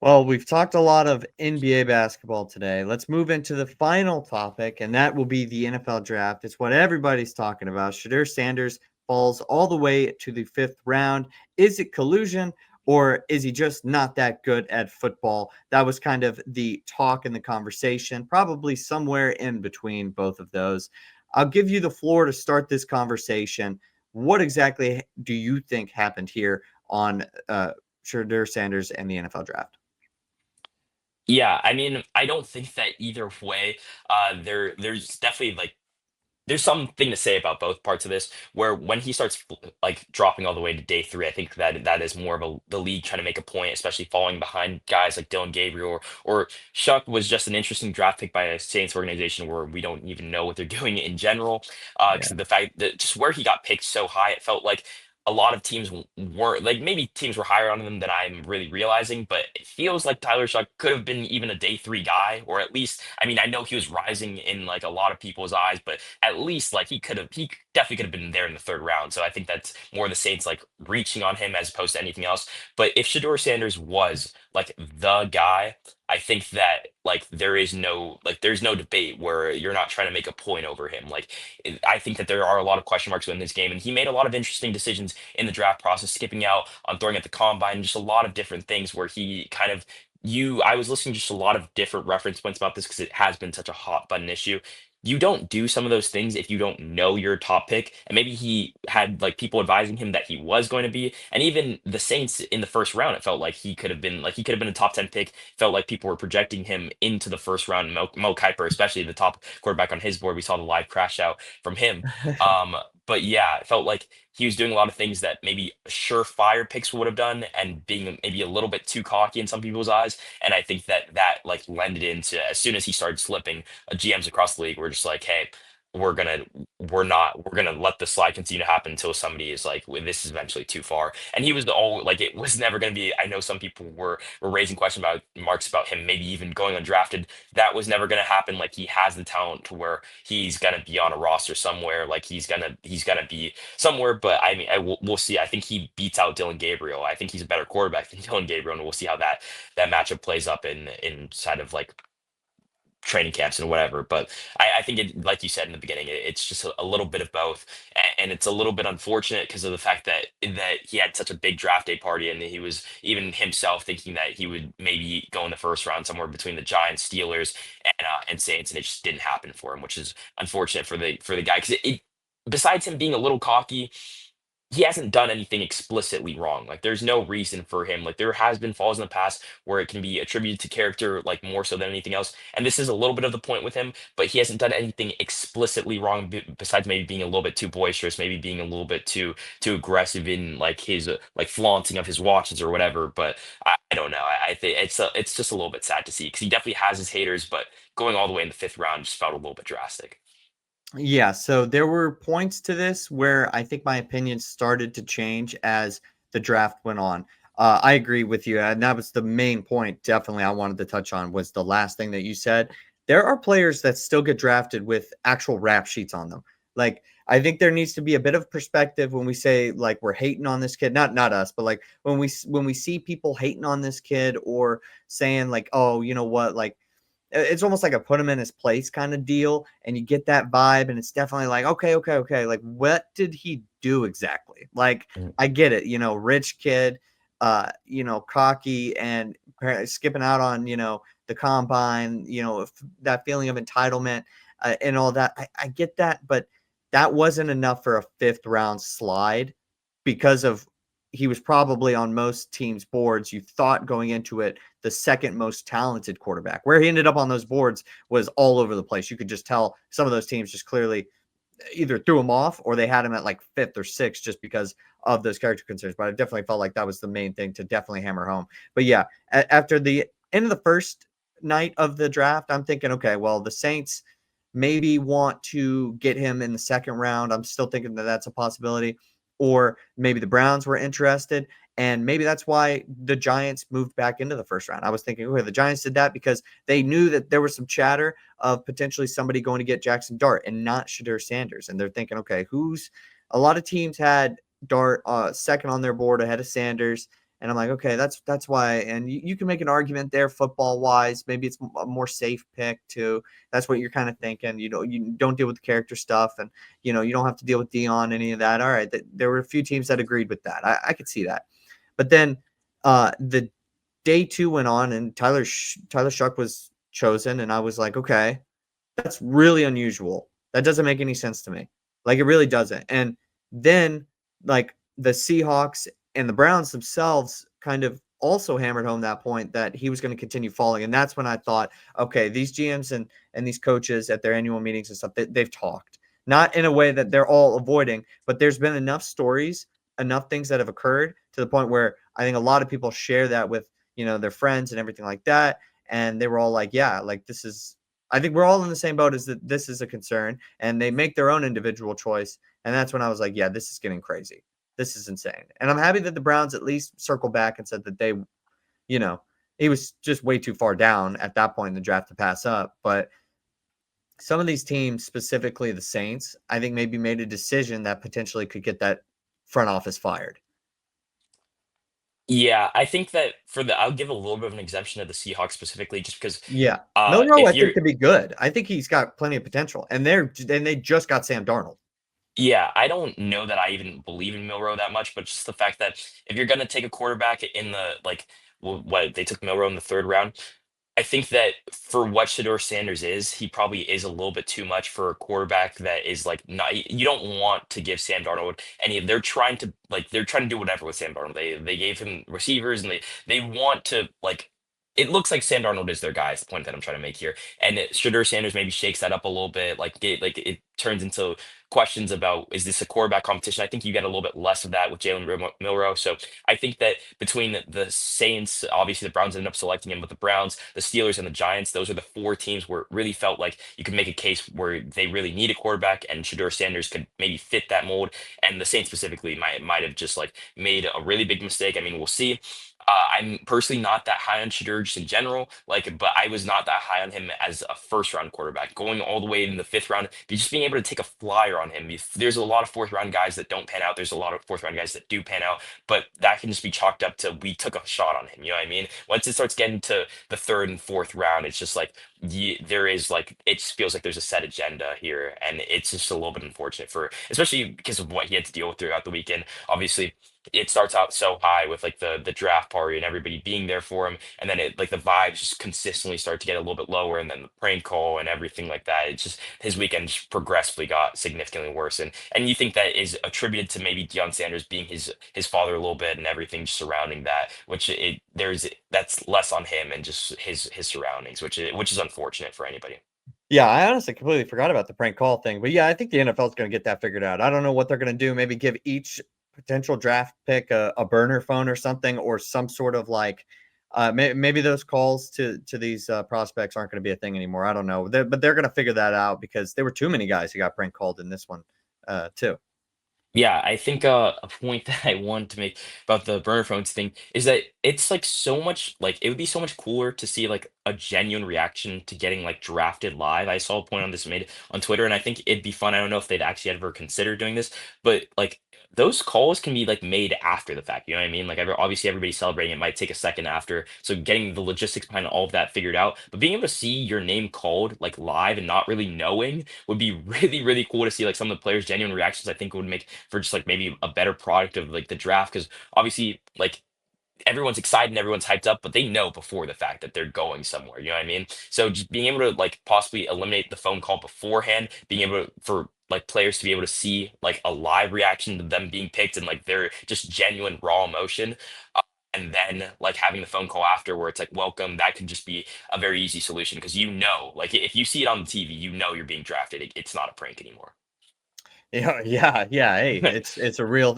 Well, we've talked a lot of NBA basketball today. Let's move into the final topic, and that will be the NFL draft. It's what everybody's talking about. Sheuder Sanders falls all the way to the fifth round. Is it collusion, or is he just not that good at football? That was kind of the talk and the conversation, probably somewhere in between both of those. I'll give you the floor to start this conversation. What exactly do you think happened here on Sheuder Sanders and the NFL draft? Yeah, I mean, I don't think that either way, there's definitely there's something to say about both parts of this. Where when he starts like dropping all the way to day three, I think that that is more of the league trying to make a point, especially falling behind guys like Dylan Gabriel or Shuck was just an interesting draft pick by a Saints organization where we don't even know what they're doing in general. Because Yeah. of the fact that just where he got picked so high, it felt like a lot of teams weren't like maybe teams were higher on him than I'm really realizing, but it feels like Tyler Shuck could have been even a day three guy, or at least, I mean, I know he was rising in like a lot of people's eyes, but at least like he definitely could have been there in the third round. So I think that's more the Saints like reaching on him as opposed to anything else. But if Shador Sanders was like the guy, I think that like there's no debate where you're not trying to make a point over him. I think that there are a lot of question marks in this game, and he made a lot of interesting decisions in the draft process, skipping out on throwing at the combine, just a lot of different things where he kind of you I was listening to just a lot of different reference points about this because it has been such a hot button issue. You don't do some of those things if you don't know your top pick. And maybe he had like people advising him that he was going to be. And even the Saints in the first round, it felt like he could have been a top 10 pick. Felt like people were projecting him into the first round. Mo Kiper, especially the top quarterback on his board. We saw the live crash out from him. Um, but yeah, it felt like he was doing a lot of things that maybe surefire picks would have done and being maybe a little bit too cocky in some people's eyes. And I think that that like lended into as soon as he started slipping, GMs across the league were just like, hey, we're gonna we're gonna let the slide continue to happen until somebody is like, "Well, this is eventually too far." And he was the old like it was never gonna be. I know some people were raising question about marks about him maybe even going undrafted. That was never gonna happen. Like he has the talent to where he's gonna be on a roster somewhere. Like he's gonna be somewhere. But I mean, we'll see. I think he beats out Dylan Gabriel. I think he's a better quarterback than Dylan Gabriel, and we'll see how that matchup plays up in inside of like training camps and whatever. But I think it, like you said in the beginning, it's just a little bit of both, and it's a little bit unfortunate because of the fact that he had such a big draft day party, and he was even himself thinking that he would maybe go in the first round somewhere between the Giants, Steelers, and Saints, and it just didn't happen for him, which is unfortunate for the guy because besides him being a little cocky, he hasn't done anything explicitly wrong. Like there's no reason for him. Like there has been falls in the past where it can be attributed to character, like more so than anything else. And this is a little bit of the point with him, but he hasn't done anything explicitly wrong besides maybe being a little bit too boisterous, maybe being a little bit too aggressive in like his like flaunting of his watches or whatever. But I don't know. I think it's just a little bit sad to see because he definitely has his haters, but going all the way in the fifth round just felt a little bit drastic. Yeah, so there were points to this where I think my opinion started to change as the draft went on. I agree with you, and that was the main point. Definitely, I wanted to touch on was the last thing that you said. There are players that still get drafted with actual rap sheets on them. Like, I think there needs to be a bit of perspective when we say like we're hating on this kid. Not us, but like when we see people hating on this kid or saying like, oh, you know what, like it's almost like a put him in his place kind of deal, and you get that vibe, and it's definitely like, okay, like what did he do exactly? Like, Mm. I get it, rich kid, cocky and skipping out on, the combine, that feeling of entitlement, and all that. I get that, but that wasn't enough for a fifth round slide because of he was probably on most teams' boards. You thought going into it the second most talented quarterback. Where he ended up on those boards was all over the place. You could just tell some of those teams just clearly either threw him off or they had him at like fifth or sixth just because of those character concerns. But I definitely felt like that was the main thing to definitely hammer home. But yeah, after the end of the first night of the draft, I'm thinking, okay, well, the Saints maybe want to get him in the second round. I'm still thinking that that's a possibility. Or maybe the Browns were interested. And maybe that's why the Giants moved back into the first round. I was thinking, okay, the Giants did that because they knew that there was some chatter of potentially somebody going to get Jackson Dart and not Shedeur Sanders. And they're thinking, okay, who's a lot of teams had Dart second on their board ahead of Sanders. And I'm like, okay, that's why. And you can make an argument there, football wise. Maybe it's a more safe pick too. That's what you're kind of thinking. You don't deal with the character stuff, and you don't have to deal with Dion, any of that. All right, there were a few teams that agreed with that. I could see that. But then the day two went on, and Tyler Shuck was chosen, and I was like, okay, that's really unusual. That doesn't make any sense to me. Like, it really doesn't. And then, like, the Seahawks and the Browns themselves kind of also hammered home that point that he was going to continue falling. And that's when I thought, okay, these GMs and these coaches at their annual meetings and stuff, they've talked. Not in a way that they're all avoiding, but there's been enough stories, enough things that have occurred to the point where I think a lot of people share that with, their friends and everything like that. And they were all like, yeah, like this is, I think we're all in the same boat, as that this is a concern, and they make their own individual choice. And that's when I was like, yeah, this is getting crazy. This is insane. And I'm happy that the Browns at least circled back and said that they, you know, he was just way too far down at that point in the draft to pass up. But some of these teams, specifically the Saints, I think maybe made a decision that potentially could get that front office fired. Yeah, I think that I'll give a little bit of an exemption to the Seahawks specifically, just because Yeah. Milroe, I if you're think, could be good. I think he's got plenty of potential. And they just got Sam Darnold. yeah, I don't know that I even believe in Milrow that much, but just the fact that if you're gonna take a quarterback in the like, what they took Milrow in the third round, I think that for what Shedeur Sanders is, he probably is a little bit too much for a quarterback that is like not. You don't want to give Sam Darnold any. They're trying to do whatever with Sam Darnold. They gave him receivers, and they want to like. It looks like Sam Darnold is their guy. Is the point that I'm trying to make here. And Shedeur Sanders maybe shakes that up a little bit. Like it turns into questions about, is this a quarterback competition? I think you get a little bit less of that with Milrow. So I think that between the Saints, obviously the Browns ended up selecting him, but the Browns, the Steelers, and the Giants, those are the four teams where it really felt like you could make a case where they really need a quarterback, and Shedeur Sanders could maybe fit that mold. And the Saints specifically might have just like made a really big mistake. I mean, we'll see. I'm personally not that high on Shedeur just in general, but I was not that high on him as a first round quarterback. Going all the way in the fifth round, just being able to take a flyer on him. There's a lot of fourth round guys that don't pan out. There's a lot of fourth round guys that do pan out, but that can just be chalked up to, we took a shot on him. You know what I mean? Once it starts getting to the third and fourth round, it's just like there is like, it just feels like there's a set agenda here, and it's just a little bit unfortunate especially because of what he had to deal with throughout the weekend. Obviously, it starts out so high with like the draft party and everybody being there for him, and then it like the vibes just consistently start to get a little bit lower, and then the prank call and everything like that. It's just his weekend just progressively got significantly worse, and you think that is attributed to maybe Deion Sanders being his father a little bit, and everything surrounding that, which that's less on him and just his surroundings, which is unfortunate for anybody. Yeah, I honestly completely forgot about the prank call thing. But yeah, I think the NFL is going to get that figured out. I don't know what they're going to do. Maybe give each potential draft pick a burner phone or something, or some sort of like, maybe those calls to these prospects aren't going to be a thing anymore. I don't know. But they're going to figure that out, because there were too many guys who got prank called in this one too. Yeah, I think a point that I want to make about the burner phones thing is that it's like so much, like it would be so much cooler to see like a genuine reaction to getting like drafted live. I saw a point on this made on Twitter, and I think it'd be fun. I don't know if they'd actually ever consider doing this, but like those calls can be like made after the fact. You know what I mean? Like obviously everybody's celebrating. It might take a second after, so getting the logistics behind all of that figured out, but being able to see your name called like live and not really knowing would be really, really cool to see like some of the players' genuine reactions. I think would make for just like maybe a better product of like the draft, because obviously like everyone's excited and everyone's hyped up, but they know before the fact that they're going somewhere. You know what I mean? So just being able to like possibly eliminate the phone call beforehand, being able to, for like players to be able to see like a live reaction to them being picked and like their just genuine raw emotion. And then like having the phone call after where it's like welcome, that could just be a very easy solution, because like if you see it on the TV, you're being drafted. It's not a prank anymore. Yeah, yeah. Hey, it's a real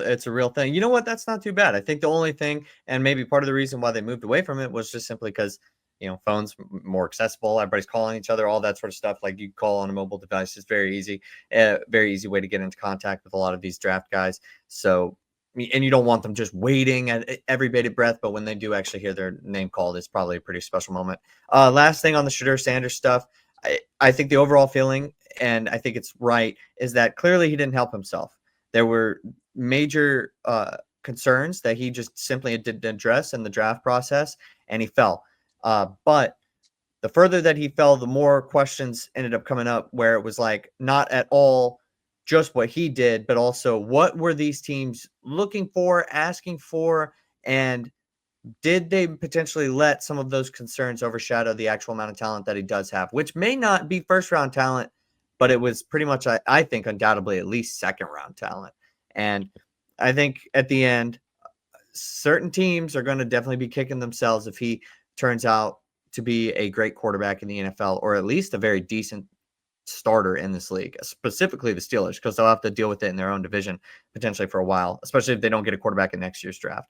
thing. You know what? That's not too bad. I think the only thing, and maybe part of the reason why they moved away from it, was just simply because phones more accessible. Everybody's calling each other, all that sort of stuff. Like, you call on a mobile device, it's very easy way to get into contact with a lot of these draft guys. So, and you don't want them just waiting at every bated breath. But when they do actually hear their name called, it's probably a pretty special moment. Last thing on the Shedeur Sanders stuff. I think the overall feeling, and I think it's right, is that clearly he didn't help himself. There were major concerns that he just simply didn't address in the draft process, and he fell. But the further that he fell, the more questions ended up coming up where it was like not at all just what he did, but also what were these teams looking for, asking for, and did they potentially let some of those concerns overshadow the actual amount of talent that he does have, which may not be first round talent, but it was pretty much, I think, undoubtedly at least second round talent. And I think at the end, certain teams are going to definitely be kicking themselves if he turns out to be a great quarterback in the NFL, or at least a very decent starter in this league, specifically the Steelers, because they'll have to deal with it in their own division potentially for a while, especially if they don't get a quarterback in next year's draft.